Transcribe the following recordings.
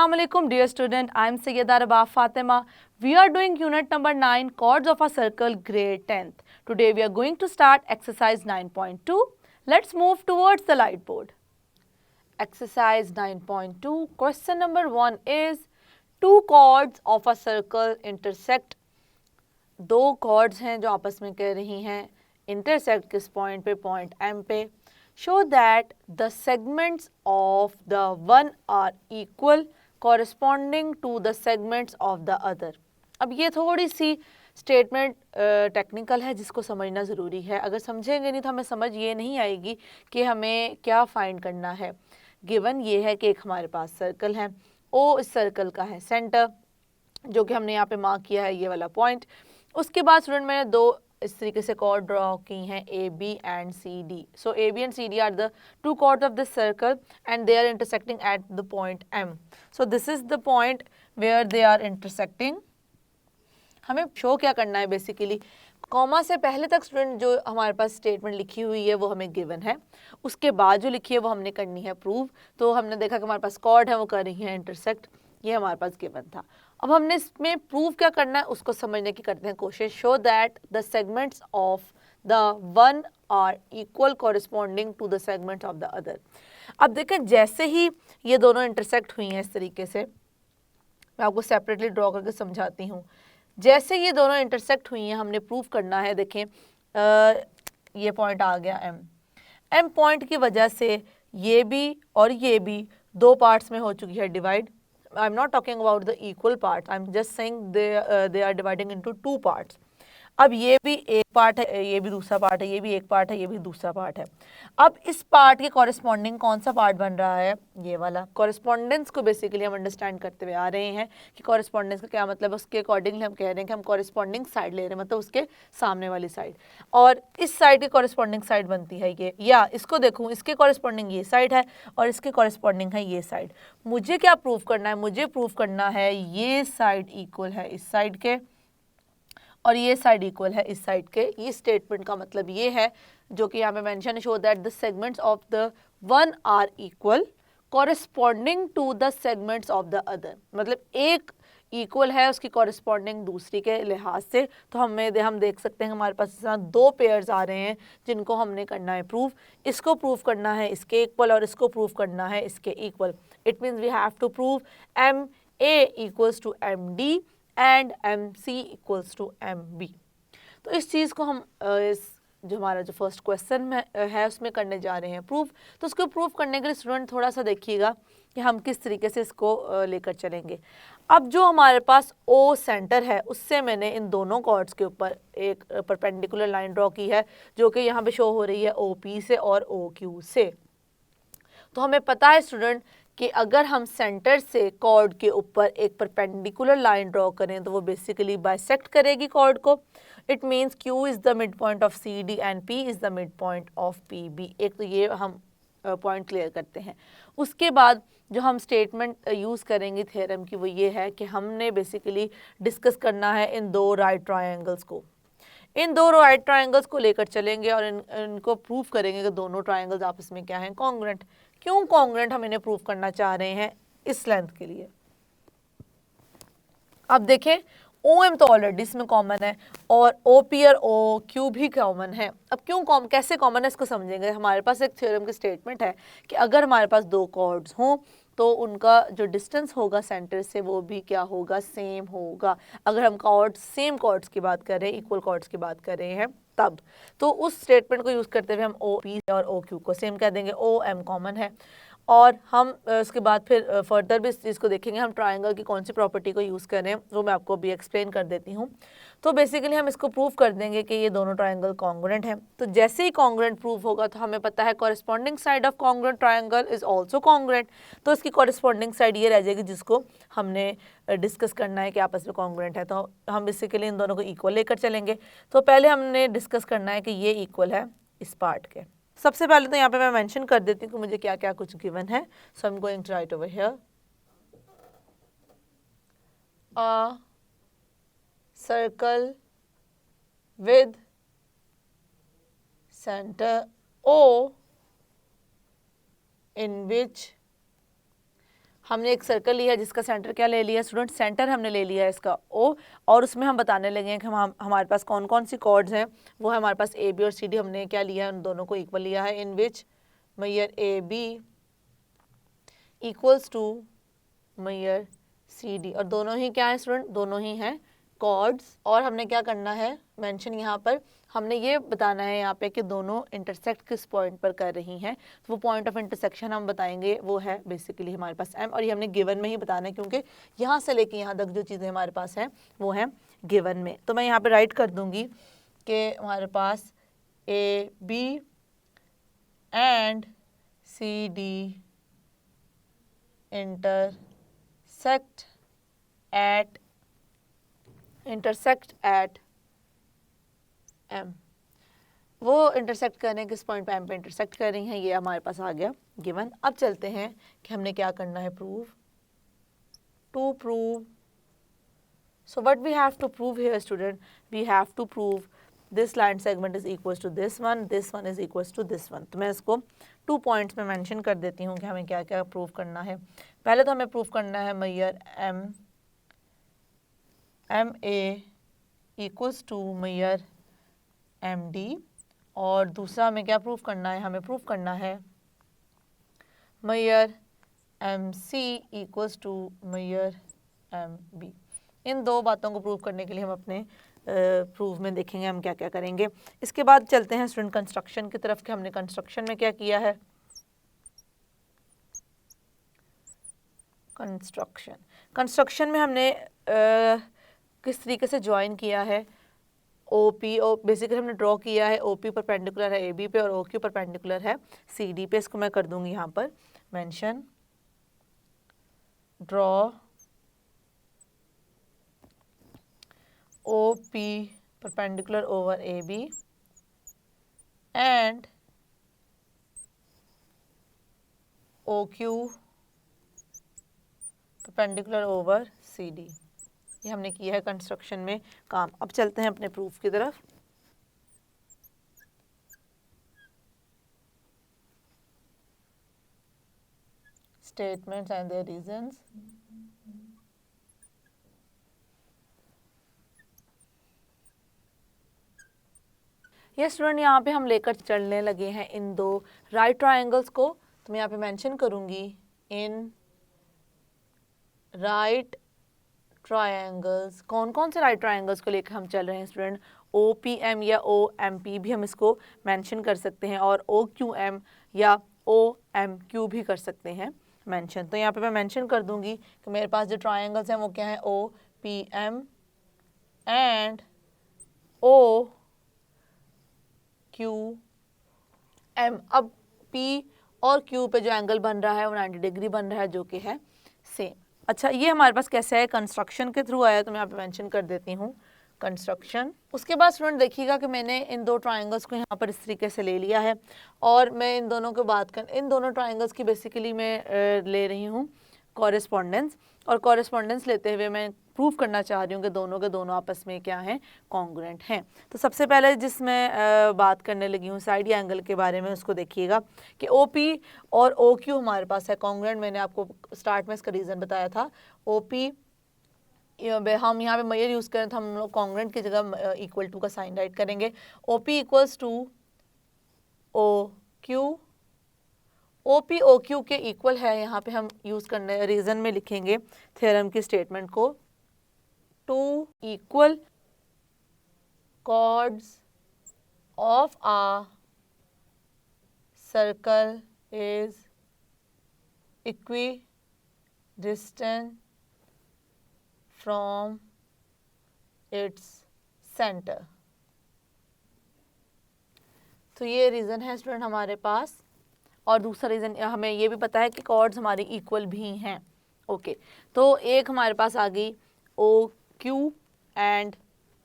Assalamu alaikum dear student, I am Sayyida Rabah Fatima. We are doing unit number 9 chords of a circle grade 10th. Today we are going to start exercise 9.2. Let's move towards the light board. Exercise 9.2 question number 1 is two chords of a circle intersect. दो chords हैं जो आपस में कह रही हैं intersect किस point पे, point M पे. Show that the segments of the one are equal corresponding to the segments of the other. अब ये थोड़ी सी स्टेटमेंट टेक्निकल है जिसको समझना ज़रूरी है. अगर समझेंगे नहीं तो हमें समझ ये नहीं आएगी कि हमें क्या फाइंड करना है. गिवन ये है कि एक हमारे पास सर्कल है, ओ इस सर्कल का है सेंटर जो कि हमने यहाँ पे मार्क किया है ये वाला पॉइंट. उसके बाद स्टूडेंट मैंने दो इस तरीके से कॉर्ड ड्रॉ की हैं A B and C D. So A B and C D are the two chords of this circle and they are intersecting at the point M. So this is the point where they are intersecting. हमें show क्या करना है basically, comma से पहले तक student जो हमारे पास statement लिखी हुई है वो हमें गिवन है, उसके बाद जो लिखी है वो हमने करनी है प्रूव. तो हमने देखा कि हमारे पास कॉर्ड है वो कर रही है इंटरसेक्ट, ये हमारे पास गिवन था. अब हमने इसमें प्रूव क्या करना है उसको समझने की करते हैं कोशिश. Show that the segments of the one are equal corresponding to the segments of the other. अब देखें जैसे ही ये दोनों इंटरसेक्ट हुई हैं इस तरीके से, मैं आपको सेपरेटली ड्रॉ करके समझाती हूँ. जैसे ये दोनों इंटरसेक्ट हुई हैं हमने प्रूव करना है. देखें ये पॉइंट आ गया एम. एम पॉइंट की वजह से ये भी और ये भी दो पार्ट्स में हो चुकी है divide. I am not talking about the equal part, I am just saying they are dividing into two parts. अब ये भी एक पार्ट है, ये भी दूसरा पार्ट है, ये भी एक पार्ट है, ये भी दूसरा पार्ट है. अब इस पार्ट के कॉरेस्पॉन्डिंग कौन सा पार्ट बन रहा है, ये वाला. कॉरेस्पॉन्डेंस को बेसिकली हम अंडरस्टैंड करते हुए आ रहे हैं कि कॉरेस्पॉन्डेंस का क्या मतलब है. उसके अकॉर्डिंगली हम कह रहे हैं कि हम कॉरेस्पॉन्डिंग साइड ले रहे हैं, मतलब उसके सामने वाली साइड. और इस साइड की कॉरेस्पॉन्डिंग साइड बनती है ये, या इसको देखूँ इसके कॉरेस्पॉन्डिंग ये साइड है और इसके कॉरेस्पॉन्डिंग है ये साइड. मुझे क्या प्रूव करना है, मुझे प्रूव करना है ये साइड इक्वल है इस साइड के और ये साइड इक्वल है इस साइड के. ये स्टेटमेंट का मतलब ये है जो कि यहाँ पे मेंशन है. Show that the segments of the one are equal corresponding to the segments of the other. मतलब एक इक्वल है उसकी कॉरेस्पॉन्डिंग दूसरी के लिहाज से. तो हम देख सकते हैं हमारे पास दो पेयर्स आ रहे हैं जिनको हमने करना है प्रूव. इसको प्रूव करना है इसके इक्वल और इसको प्रूव करना है इसके equal. It means we have to prove M A equals to M D and M C equals to M B. तो इस चीज़ को हम इस जो हमारा जो फर्स्ट क्वेश्चन में है उसमें करने जा रहे हैं प्रूफ. तो उसको प्रूव करने के लिए स्टूडेंट थोड़ा सा देखिएगा कि हम किस तरीके से इसको लेकर चलेंगे. अब जो हमारे पास ओ सेंटर है उससे मैंने इन दोनों कॉर्ड्स के ऊपर एक परपेंडिकुलर लाइन ड्रॉ की है जो कि यहाँ पे शो हो रही है ओ पी से और ओ क्यू से. तो हमें पता है स्टूडेंट कि अगर हम सेंटर से कॉर्ड के ऊपर एक परपेंडिकुलर लाइन ड्रॉ करें तो वो बेसिकली बाइसेक्ट करेगी कॉर्ड को. It means Q is the mid point of C D and P is the mid point of P B. एक तो ये हम पॉइंट क्लियर करते हैं. उसके बाद जो हम स्टेटमेंट यूज़ करेंगे थ्योरम की वो ये है कि हमने बेसिकली डिस्कस करना है इन दो राइट ट्रायंगल्स को. इन दो राइट ट्रायंगल्स को लेकर चलेंगे और इनको प्रूव करेंगे कि दोनों ट्रायंगल्स आपस में क्या हैं, कॉन्ग्रुएंट. क्यों कॉन्ग्रुएंट हम इन्हें प्रूव करना चाह रहे हैं, इस लेंथ के लिए. अब देखें ओ एम तो ऑलरेडी इसमें कॉमन है और ओ पी और ओ क्यू भी कॉमन है. अब क्यों कैसे कॉमन है इसको समझेंगे. हमारे पास एक थ्योरम की स्टेटमेंट है कि अगर हमारे पास दो कॉर्ड्स हों तो उनका जो डिस्टेंस होगा सेंटर से वो भी क्या होगा, सेम होगा. अगर हम कॉर्ड्स सेम कॉर्ड्स की बात कर रहे हैं, इक्वल कॉर्ड्स की बात कर रहे हैं तब. तो उस स्टेटमेंट को यूज़ करते हुए हम ओ पी और ओ क्यू को सेम कह देंगे. ओ एम कॉमन है और हम उसके बाद फिर फर्दर भी इस चीज़ को देखेंगे हम ट्रायंगल की कौन सी प्रॉपर्टी को यूज़ करें वो मैं आपको भी एक्सप्लेन कर देती हूँ. तो बेसिकली हम इसको प्रूव कर देंगे कि ये दोनों ट्रायंगल कॉन्ग्रुएंट हैं. तो जैसे ही कॉन्ग्रुएंट प्रूव होगा तो हमें पता है corresponding side of congruent triangle is also congruent. तो इसकी कॉरेस्पॉन्डिंग साइड ये रह जाएगी जिसको हमने डिस्कस करना है कि आपस में कॉन्ग्रुएंट है. तो हम बेसिकली इन दोनों को इक्वल लेकर चलेंगे. तो पहले हमने डिस्कस करना है कि ये इक्वल है इस पार्ट के. सबसे पहले तो यहाँ पे मैं मेंशन कर देती हूँ कि मुझे क्या क्या कुछ गिवन है. So I am going to write over here a circle with centre O in which हमने एक सर्कल लिया है जिसका सेंटर क्या ले लिया स्टूडेंट, सेंटर हमने ले लिया है इसका O, और उसमें हम बताने लगे हैं कि हमारे पास कौन कौन सी कॉर्ड्स हैं। वो है हमारे पास AB और CD, हमने क्या लिया है, उन दोनों को इक्वल लिया है, in which measure AB equals to measure CD, और दोनों ही क्या है स्टूडेंट, दोनों ही हैं कॉर्ड्स। और हमने क्या करना है मेंशन, यहाँ पर हमने ये बताना है यहाँ पे कि दोनों इंटरसेक्ट किस पॉइंट पर कर रही हैं। तो वो पॉइंट ऑफ इंटरसेक्शन हम बताएंगे, वो है बेसिकली हमारे पास M, और ये हमने गिवन में ही बताना है क्योंकि यहाँ से लेके यहाँ तक जो चीज़ें हमारे पास हैं वो हैं गिवन में। तो मैं यहाँ पे राइट कर दूँगी कि हमारे पास AB and CD intersect at M। वो इंटरसेक्ट कर रहे हैं किस पॉइंट पे, M पे इंटरसेक्ट कर रही हैं, ये हमारे पास आ गया गिवन। अब चलते हैं कि हमने क्या करना है, prove so what we have to prove here student, we have to prove this line segment is equals to this one is equals to this one। तो मैं इसको 2 पॉइंट्स में मेंशन कर देती हूँ कि हमें क्या क्या प्रूव करना है। पहले तो हमें प्रूव करना है measure MA equals to measure MD, और दूसरा हमें क्या प्रूव करना है, हमें प्रूव करना है measure MC equals to measure MB। इन दो बातों को प्रूव करने के लिए हम अपने प्रूफ में देखेंगे हम क्या क्या करेंगे। इसके बाद चलते हैं स्टूडेंट कंस्ट्रक्शन की तरफ कि हमने कंस्ट्रक्शन में क्या किया है। कंस्ट्रक्शन में हमने किस तरीके से ज्वाइन किया है, OP बेसिकली हमने ड्रॉ किया है, OP परपेंडिकुलर है AB पे और OQ परपेंडिकुलर है CD पे। इसको मैं कर दूंगी यहाँ पर mention, draw OP perpendicular over AB and OQ perpendicular over CD। ये हमने किया है कंस्ट्रक्शन में काम। अब चलते हैं अपने प्रूफ की तरफ। Statements and there reasons. ये स्टूडेंट यहाँ पे हम लेकर चलने लगे हैं इन दो राइट ट्रायंगल्स को। तो मैं यहाँ पे मेंशन करूँगी इन राइट ट्रायंगल्स। कौन कौन से राइट ट्रायंगल्स को लेकर हम चल रहे हैं स्टूडेंट, OPM या OMP भी हम इसको मेंशन कर सकते हैं, और OQM या OMQ भी कर सकते हैं मेंशन। तो यहाँ पे मैं मेंशन कर दूँगी कि मेरे पास जो ट्रायंगल्स हैं वो क्या है, OPM एंड OQM। अब P और Q पे जो एंगल बन रहा है वो 90 डिग्री बन रहा है, जो कि है सेम। अच्छा, ये हमारे पास कैसे है, कंस्ट्रक्शन के थ्रू आया, तो मैं यहाँ पे मेंशन कर देती हूँ कंस्ट्रक्शन। उसके बाद स्टूडेंट देखिएगा कि मैंने इन दो ट्रायंगल्स को यहाँ पर इस तरीके से ले लिया है, और मैं इन दोनों को इन दोनों ट्रायंगल्स की बेसिकली मैं ले रही हूँ कॉरेस्पॉन्डेंस, और कॉरेस्पॉन्डेंस लेते हुए मैं प्रूव करना चाह रही हूँ कि दोनों के दोनों आपस में क्या हैं, कॉन्ग्रुएंट हैं। तो सबसे पहले जिस मैं बात करने लगी हूँ साइड एंगल के बारे में, उसको देखिएगा कि OP और OQ हमारे पास है कॉन्ग्रुएंट। मैंने आपको स्टार्ट में इसका रीज़न बताया था। OP हम यहाँ पे मेजर यूज़ करें तो हम लोग कॉन्ग्रुएंट की जगह इक्वल टू का साइन राइट करेंगे। OP equals to OQ, OP OQ के इक्वल है, यहाँ पे हम यूज़ करने रीज़न में लिखेंगे थ्योरम की स्टेटमेंट को, two equal chords of a circle is equidistant from its center। तो ये रीज़न है स्टूडेंट हमारे पास। और दूसरा रीज़न हमें ये भी पता है कि कॉर्ड्स हमारी इक्वल भी हैं। ओके, तो एक हमारे पास आ गई OQ एंड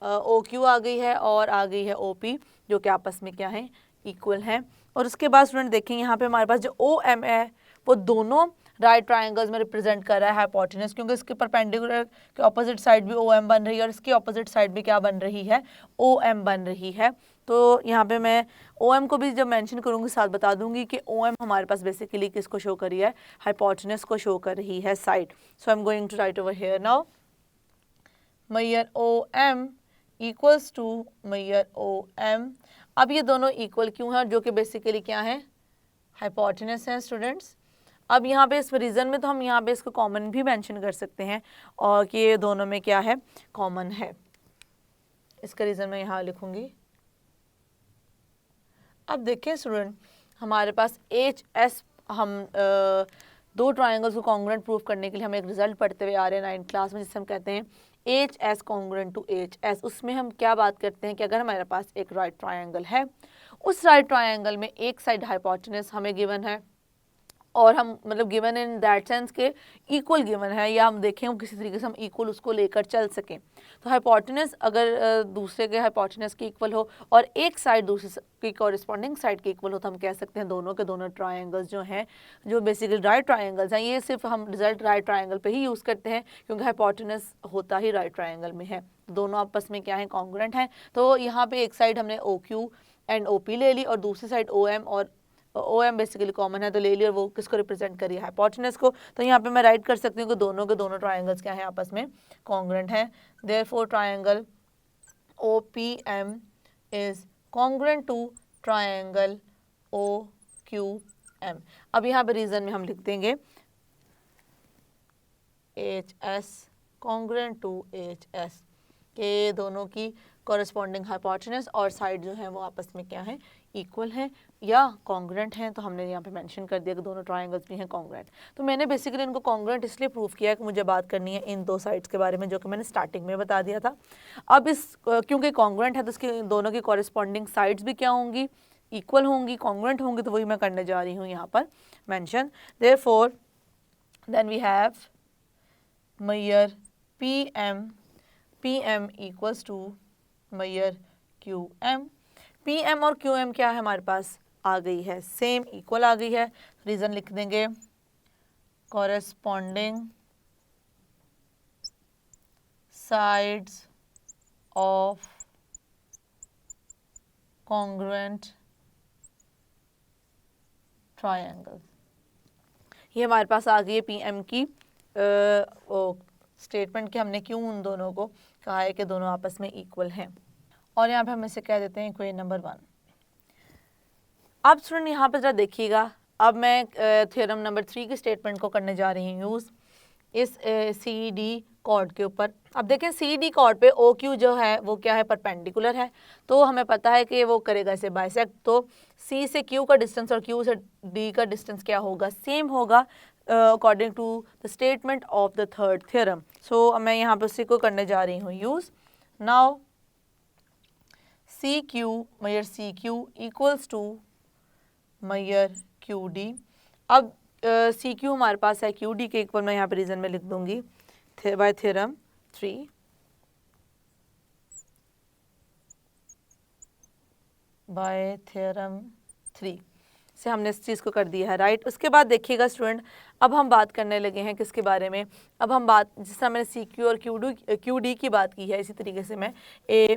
OQ आ गई है, और आ गई है OP, जो कि आपस में क्या है, इक्वल हैं। और उसके बाद स्टूडेंट देखेंगे यहाँ पे हमारे पास जो OM है वो दोनों राइट ट्राइंगल्स में रिप्रेजेंट कर रहा है हाइपोटेनस, क्योंकि इसके परपेंडिकुलर के ऑपोजिट साइड भी ओ एम बन रही है और इसकी ऑपोजिट साइड भी क्या बन रही है, ओ एम बन रही है। तो यहाँ पे मैं ओ एम को भी जब मेंशन करूँगी साथ बता दूंगी कि ओ एम हमारे पास बेसिकली किसको शो कर रही है, हाइपोटेनस को शो कर रही है side. So I am going to write over here now measure O M equals to measure O M. अब ये दोनों इक्वल क्यों हैं, जो कि बेसिकली क्या है, हाइपोटेनस हैं स्टूडेंट्स। अब यहाँ पे इस रीज़न में तो हम यहाँ पे इसको कॉमन भी मेंशन कर सकते हैं और कि ये दोनों में क्या है, कॉमन है। इसका रीज़न मैं यहाँ लिखूंगी। अब देखें स्टूडेंट, हमारे पास एच एस, हम दो ट्राइंगल्स को कॉन्ग्रुएंट प्रूव करने के लिए हम एक रिजल्ट पढ़ते हुए आ रहे हैं 9th क्लास में, जिसे हम कहते हैं H S congruent to H S. उसमें हम क्या बात करते हैं कि अगर हमारे पास एक राइट ट्राइंगल है, उस राइट ट्राइंगल में एक साइड हाइपोटेनस हमें गिवन है और हम मतलब गिवन इन दैट सेंस के इक्वल गिवन है, या हम देखें हम किसी तरीके से हम इक्वल उसको लेकर चल सकें। तो हाइपोटेनस अगर दूसरे के हाइपोटेनस के इक्वल हो और एक साइड दूसरे की कॉरिस्पॉन्डिंग साइड के इक्वल हो, तो हम कह सकते हैं दोनों के दोनों ट्राइंगल्स जो हैं, जो बेसिकली राइट ट्राइंगल्स हैं, ये सिर्फ हम रिजल्ट राइट ट्राइंगल पे ही यूज़ करते हैं क्योंकि हाइपोटेनस होता ही राइट ट्राइंगल में है। दोनों आपस में क्या है, कॉन्ग्रुएंट हैं। तो यहाँ पे एक साइड हमने O Q and O P ले ली और दूसरी साइड ओ एम, और ओ एम बेसिकली कॉमन है तो ले लिया, और वो किसको रिप्रेजेंट करिए, हाइपोटेनस को। तो यहाँ पे मैं राइट कर सकती हूँ कि दोनों के दोनों ट्राइंगल्स क्या हैं, आपस में कॉन्ग्रुएंट हैं। Therefore triangle O P M is congruent to triangle O Q M. अब यहाँ पे रीजन में हम लिख देंगे H S congruent to H S, के दोनों की कॉरेस्पॉन्डिंग हाइपोटेनस और साइड जो है वो आपस में क्या है, इक्वल है या कॉन्ग्रुएंट हैं। तो हमने यहाँ पे मेंशन कर दिया कि दोनों ट्राइंगल्स भी हैं कॉन्ग्रुएंट। तो मैंने बेसिकली इनको कॉन्ग्रुएंट इसलिए प्रूव किया है कि मुझे बात करनी है इन दो साइड्स के बारे में, जो कि मैंने स्टार्टिंग में बता दिया था। अब इस क्योंकि कॉन्ग्रुएंट है तो इसके दोनों की कॉरेस्पॉन्डिंग साइड्स भी क्या होंगी, इक्वल होंगी, कॉन्ग्रुएंट होंगी। तो वही मैं करने जा रही हूँ यहाँ पर mention. Therefore then we have measure P M equals to measure Q M. P M और क्यू एम क्या है, हमारे पास आ गई है सेम, इक्वल आ गई है। रीजन लिख देंगे corresponding sides of congruent triangle. ये हमारे पास आ गई है पी एम की स्टेटमेंट कि हमने क्यों उन दोनों को कहा है कि दोनों आपस में इक्वल हैं। और यहाँ पे हम इसे कह देते हैं इक्वेशन नंबर 1। अब स्टूडेंट यहाँ पे जरा देखिएगा, अब मैं थ्योरम नंबर 3 की स्टेटमेंट को करने जा रही हूँ यूज़ इस सी डी कॉर्ड के ऊपर। अब देखें सी डी कॉर्ड पे ओ क्यू जो है वो क्या है, परपेंडिकुलर है। तो हमें पता है कि वो करेगा इसे बाइसेक्ट। तो सी से क्यू का डिस्टेंस और क्यू से डी का डिस्टेंस क्या होगा, सेम होगा according to the statement of the third theorem. So मैं यहाँ पे उसी को करने जा रही हूँ use. Now C Q measure C Q equals to measure Q D. अब सी क्यू हमारे पास है क्यू डी के इक्वल, मैं यहाँ पे रीजन में लिख दूंगी बाय थ्योरम 3। बाय थ्योरम 3 से हमने इस चीज़ को कर दिया है राइट। उसके बाद देखिएगा स्टूडेंट, अब हम बात करने लगे हैं किसके बारे में। अब हम बात, जिस तरह मैंने सी क्यू और क्यू डी की बात की है, इसी तरीके से मैं ए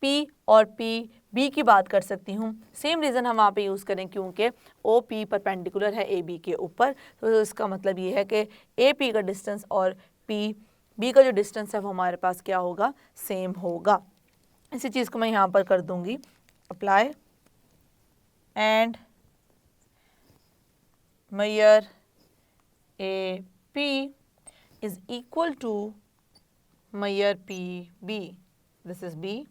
पी और पी बी की बात कर सकती हूँ। सेम रीज़न हम वहाँ पे यूज़ करें क्योंकि ओ पी परपेंडिकुलर है ए बी के ऊपर। तो इसका मतलब ये है कि ए पी का डिस्टेंस और पी बी का जो डिस्टेंस है वो हमारे पास क्या होगा, सेम होगा। इसी चीज़ को मैं यहाँ पर कर दूँगी apply and measure A P is equal to measure P B, this is B.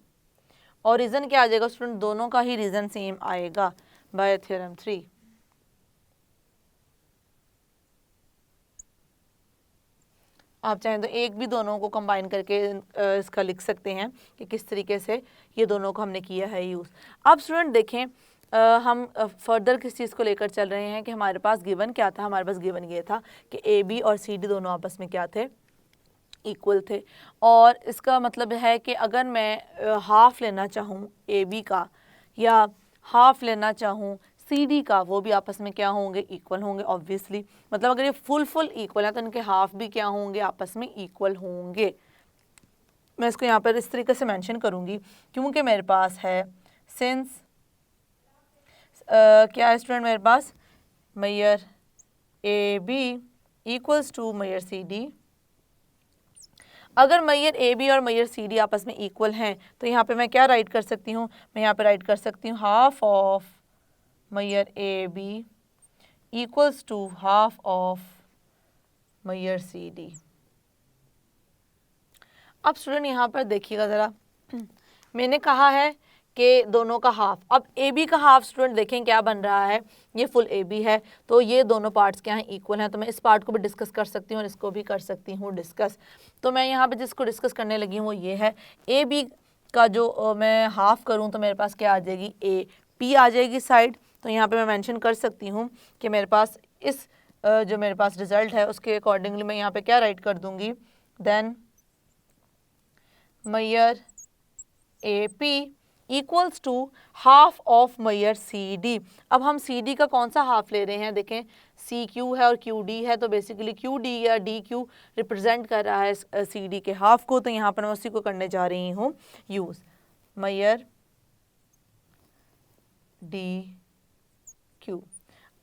और रीज़न क्या आ जाएगा स्टूडेंट, दोनों का ही रीज़न सेम आएगा बाय थ्योरम 3। आप चाहें तो एक भी दोनों को कंबाइन करके इसका लिख सकते हैं कि किस तरीके से ये दोनों को हमने किया है यूज़। अब स्टूडेंट देखें हम फर्दर किस चीज़ को लेकर चल रहे हैं कि हमारे पास गिवन क्या था, हमारे पास गिवन ये था कि ए बी और सी डी दोनों आपस में क्या थे, इक्वल थे। और इसका मतलब है कि अगर मैं हाफ लेना चाहूँ ए बी का या हाफ लेना चाहूँ सी डी का, वो भी आपस में क्या होंगे, इक्वल होंगे ऑब्वियसली। मतलब अगर ये फुल इक्वल है तो इनके हाफ भी क्या होंगे, आपस में इक्वल होंगे। मैं इसको यहाँ पर इस तरीके से मेंशन करूँगी क्योंकि मेरे पास है सिंस क्या है स्टूडेंट, मेरे पास measure A B equals to measure C D. अगर मेजर ए बी और मेजर सी डी आपस में इक्वल हैं तो यहाँ पे मैं क्या राइट कर सकती हूँ, मैं यहाँ पे राइट कर सकती हूँ half of measure A B equals to half of measure C D. अब स्टूडेंट यहाँ पर देखिएगा ज़रा, मैंने कहा है कि दोनों का हाफ। अब ए बी का हाफ स्टूडेंट देखें क्या बन रहा है, ये फुल ए बी है तो ये दोनों पार्ट्स क्या हैं, इक्वल हैं। तो मैं इस पार्ट को भी डिस्कस कर सकती हूँ और इसको भी कर सकती हूँ डिस्कस। तो मैं यहाँ पे जिसको डिस्कस करने लगी हूँ वो ये है, ए बी का जो मैं हाफ करूँ तो मेरे पास क्या आ जाएगी, ए पी आ जाएगी साइड। तो यहाँ पर मैं मैंशन कर सकती हूँ कि मेरे पास इस जो मेरे पास रिजल्ट है उसके अकॉर्डिंगली मैं यहाँ पर क्या राइट कर दूँगी, then measure A P equals to half of measure C D. अब हम सी डी का कौन सा हाफ ले रहे हैं, देखें सी क्यू है और क्यू डी है, तो बेसिकली क्यू डी या डी क्यू रिप्रेजेंट कर रहा है सी डी के हाफ को। तो यहाँ पर मैं उसी को करने जा रही हूँ यूज़, मेजर डी क्यू।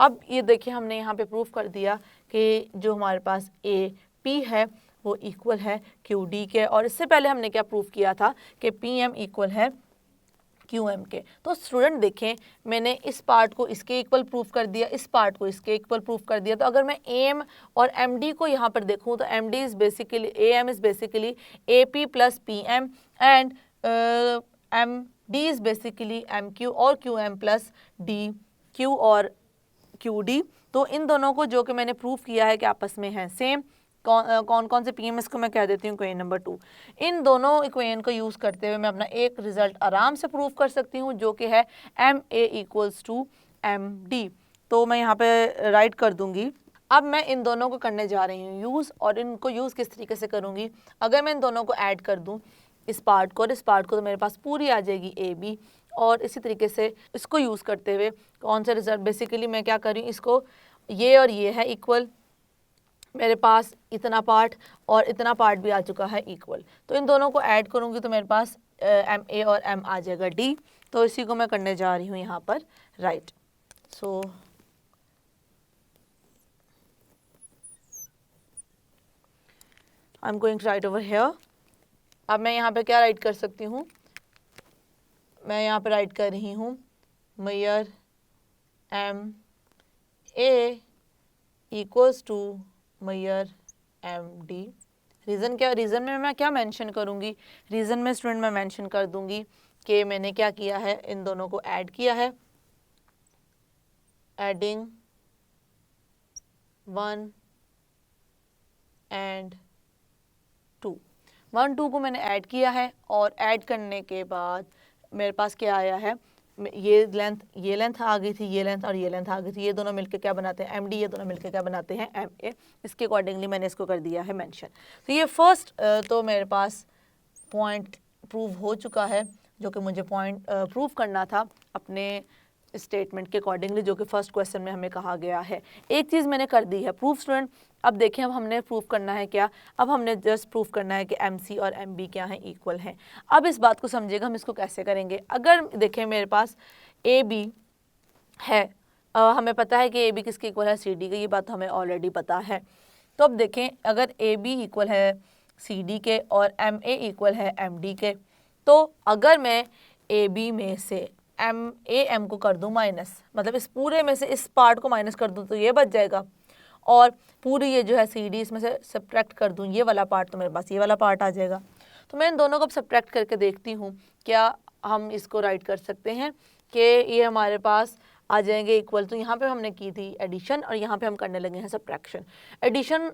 अब ये देखिए हमने यहाँ पे प्रूफ कर दिया कि जो हमारे पास ए पी है वो इक्वल है क्यू डी के। और इससे पहले हमने क्या प्रूफ किया था कि पी एम इक्वल है क्यू एम के। तो स्टूडेंट देखें मैंने इस पार्ट को इसके इक्वल प्रूफ कर दिया, इस पार्ट को इसके इक्वल प्रूफ कर दिया। तो अगर मैं ए एम और एम डी को यहाँ पर देखूँ तो M D is basically, A M is basically A P plus P M and M D is basically M Q और Q M plus D Q और क्यू डी। तो इन दोनों को जो कि मैंने प्रूफ किया है कि आपस में हैं सेम। कौन कौन से पीएमएस को मैं कह देती हूँ इक्वेशन नंबर 2। इन दोनों इक्वेशन को यूज़ करते हुए मैं अपना एक रिजल्ट आराम से प्रूफ कर सकती हूँ जो कि है M A equals to M D. तो मैं यहाँ पे राइट कर दूँगी। अब मैं इन दोनों को करने जा रही हूँ यूज़, और इनको यूज़ किस तरीके से करूँगी, अगर मैं इन दोनों को ऐड कर दूँ इस पार्ट को और इस पार्ट को, तो मेरे पास पूरी आ जाएगी ए बी। और इसी तरीके से इसको यूज़ करते हुए कौन सा रिजल्ट, बेसिकली मैं क्या कर रही हूँ, इसको ये और ये है इक्वल, मेरे पास इतना पार्ट और इतना पार्ट भी आ चुका है इक्वल। तो इन दोनों को ऐड करूँगी तो मेरे पास एम ए और एम आ जाएगा डी। तो इसी को मैं करने जा रही हूँ यहाँ पर write. So I am going to write over here. अब मैं यहाँ पे क्या राइट कर सकती हूँ, मैं यहाँ पे राइट कर रही हूँ measure M A equals to measure M D. Reason क्या, रीज़न में मैं क्या मेंशन करूँगी, रीज़न में स्टूडेंट मैं मेंशन कर दूँगी कि मैंने क्या किया है, इन दोनों को ऐड किया है, एडिंग 1 एंड 2, 1 2 को मैंने ऐड किया है। और ऐड करने के बाद मेरे पास क्या आया है, ये लेंथ आ गई थी, ये लेंथ और ये लेंथ आ गई थी, ये दोनों मिलकर क्या बनाते हैं एम डी, ये दोनों मिलकर क्या बनाते हैं एम ए। इसके अकॉर्डिंगली मैंने इसको कर दिया है मेंशन। तो ये फर्स्ट तो मेरे पास पॉइंट प्रूव हो चुका है जो कि मुझे पॉइंट प्रूव करना था अपने स्टेटमेंट के अकॉर्डिंगली, जो कि फर्स्ट क्वेश्चन में हमें कहा गया है। एक चीज़ मैंने कर दी है प्रूफ स्टूडेंट। अब देखें, अब हमने प्रूफ करना है क्या, अब हमने जस्ट प्रूफ करना है कि एम सी और एम बी क्या हैं, इक्वल हैं। अब इस बात को समझिएगा हम इसको कैसे करेंगे। अगर देखें मेरे पास ए बी है, हमें पता है कि ए बी किसके इक्वल है, सी डी के, ये बात हमें ऑलरेडी पता है। तो अब देखें अगर ए बी इक्वल है सी डी के और एम ए इक्वल है एम डी के, तो अगर मैं ए बी में से एम ए एम को कर दूं माइनस, मतलब इस पूरे में से इस पार्ट को माइनस कर दूं तो ये बच जाएगा, और पूरी ये जो है सी डी इसमें से सब्ट्रैक्ट कर दूं ये वाला पार्ट, तो मेरे पास ये वाला पार्ट आ जाएगा। तो मैं इन दोनों को अब सब्ट्रैक्ट करके देखती हूँ क्या हम इसको राइट कर सकते हैं कि ये हमारे पास आ जाएंगे इक्वल। तो यहाँ पे हमने की थी एडिशन और यहाँ पे हम करने लगे हैं सब्ट्रैक्शन। एडिशन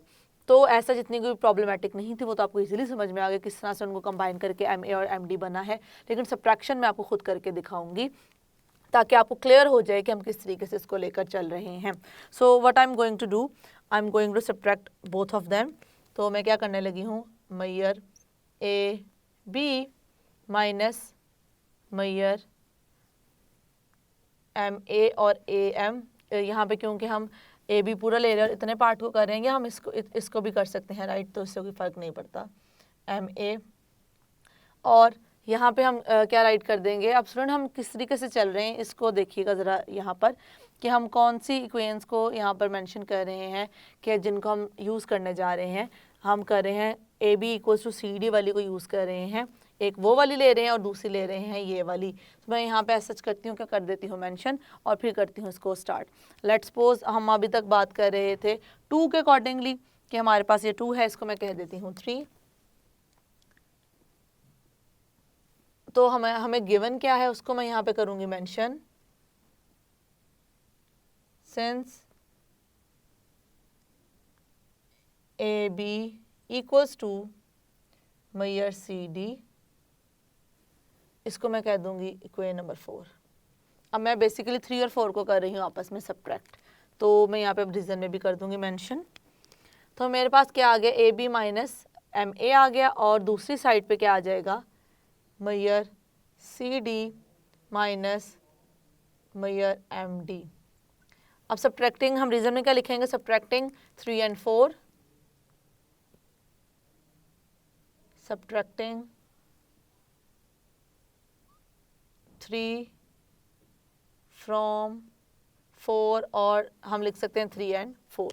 तो ऐसा जितनी कोई प्रॉब्लमेटिक नहीं थी, वो तो आपको इजीली समझ में आ गया किस तरह से उनको कंबाइन करके एम ए और एम डी बना है। लेकिन सब्ट्रैक्शन मैं आपको खुद करके दिखाऊंगी ताकि आपको क्लियर हो जाए कि हम किस तरीके से इसको लेकर चल रहे हैं। So what I am going to do, I am going to subtract both of them. तो मैं क्या करने लगी हूँ, measure A B minus measure M A और ए एम, यहाँ पे क्योंकि हम ए बी पूरा ले रहे हैं और इतने पार्ट को कर रहे हैं, हम इसको भी कर सकते हैं, राइट, तो इससे कोई फ़र्क नहीं पड़ता, एम ए। और यहाँ पे हम क्या राइट कर देंगे। अब स्टूडेंट हम किस तरीके से चल रहे हैं इसको देखिएगा ज़रा यहाँ पर, कि हम कौन सी इक्वेशंस को यहाँ पर मेंशन कर रहे हैं कि जिनको हम यूज़ करने जा रहे हैं। हम कर रहे हैं A B equals to C D वाली को यूज़ कर रहे हैं, एक वो वाली ले रहे हैं और दूसरी ले रहे हैं ये वाली। तो मैं यहाँ पे ऐसा करती हूँ, क्या कर देती हूँ मेंशन, और फिर करती हूँ इसको स्टार्ट। लेट्स सपोज हम अभी तक बात कर रहे थे 2 के अकॉर्डिंगली, कि हमारे पास ये 2 है, इसको मैं कह देती हूँ 3। तो हमें गिवन क्या है उसको मैं यहाँ पे करूँगी mention, since A B equals to measure C D, इसको मैं कह दूंगी इक्वेशन नंबर 4। अब मैं बेसिकली 3 और 4 को कर रही हूँ आपस में सब्ट्रैक्ट, तो मैं यहाँ पे रीजन में भी कर दूंगी मेंशन। तो मेरे पास क्या आ गया, A B minus M A आ गया, और दूसरी साइड पे क्या आ जाएगा, measure C D minus measure M D. अब सब्ट्रैक्टिंग हम रीजन में क्या लिखेंगे, सब्ट्रैक्टिंग 3 and 4, सब्ट्रैक्टिंग 3 फ्रॉम 4, और हम लिख सकते हैं 3 and 4।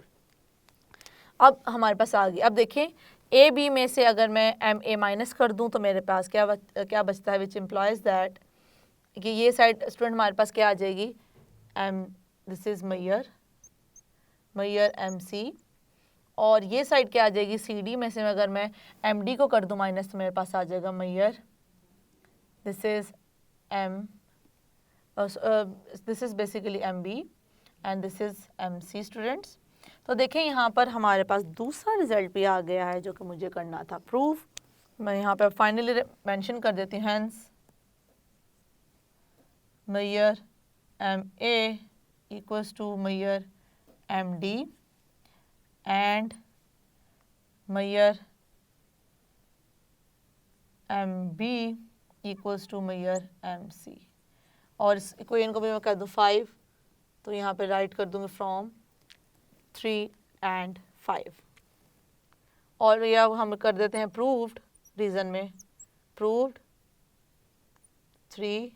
अब हमारे पास आ गई। अब देखें ए बी में से अगर मैं एम ए माइनस कर दूं तो मेरे पास क्या बचता है, विच इम्प्लॉयज दैट कि ये साइड स्टूडेंट हमारे पास क्या आ जाएगी, M, this is measure M C, और ये साइड क्या आ जाएगी, सी डी में से अगर मैं एम डी को कर दूं माइनस तो मेरे पास आ जाएगा measure, this is M, this is basically M B and this is M C students. तो देखें यहाँ पर हमारे पास दूसरा रिजल्ट भी आ गया है जो कि मुझे करना था प्रूफ। मैं यहाँ पर फाइनली मेंशन कर देती हूँ, hence measure M A equals to measure M D and measure M B equals to measure M C. और इस इक्वेशन को भी मैं कर दूँ 5, तो यहाँ पे राइट कर दूँगी फ्रॉम 3 and 5, और यह हम कर देते हैं प्रूव्ड, रीजन में प्रूव्ड 3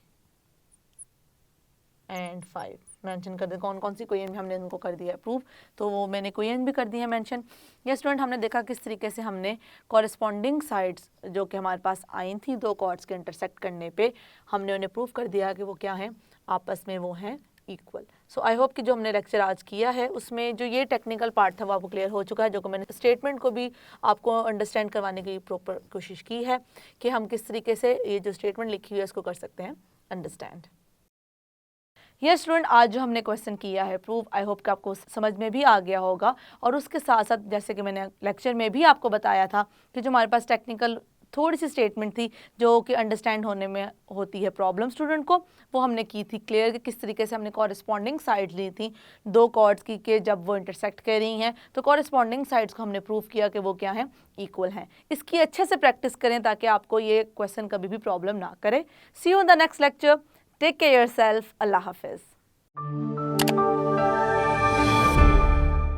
and 5 मेंशन कर दे कौन कौन सी इक्वेशन हमने उनको कर दिया है प्रूव। तो वो मैंने इक्वेशन भी कर दी है मेंशन। ये स्टूडेंट हमने देखा किस तरीके से हमने कॉरेस्पॉन्डिंग साइड्स जो कि हमारे पास आई थी दो कॉर्ड्स के इंटरसेक्ट करने पे, हमने उन्हें प्रूव कर दिया कि वो क्या हैं, आपस में वो हैं इक्वल। सो आई होप कि जो हमने लेक्चर आज किया है उसमें जो ये टेक्निकल पार्ट था वो आपको क्लियर हो चुका है, जो कि मैंने स्टेटमेंट को भी आपको अंडरस्टैंड करवाने की प्रॉपर कोशिश की है कि हम किस तरीके से ये जो स्टेटमेंट लिखी हुई है इसको कर सकते हैं अंडरस्टैंड। ये स्टूडेंट आज जो हमने क्वेश्चन किया है प्रूफ, आई होप कि आपको समझ में भी आ गया होगा। और उसके साथ साथ जैसे कि मैंने लेक्चर में भी आपको बताया था कि जो हमारे पास टेक्निकल थोड़ी सी स्टेटमेंट थी जो कि अंडरस्टैंड होने में होती है प्रॉब्लम स्टूडेंट को, वो हमने की थी क्लियर कि किस तरीके से हमने कॉरेस्पॉन्डिंग साइड ली थी दो कॉर्ड्स की कि जब वो इंटरसेक्ट कर रही हैं तो कॉरेस्पॉन्डिंग साइड्स को हमने प्रूव किया कि वो क्या हैं, इक्वल हैं। इसकी अच्छे से प्रैक्टिस करें ताकि आपको ये क्वेश्चन कभी भी प्रॉब्लम ना करे। See you in the next lecture, take care yourself, अल्लाह हाफिज़।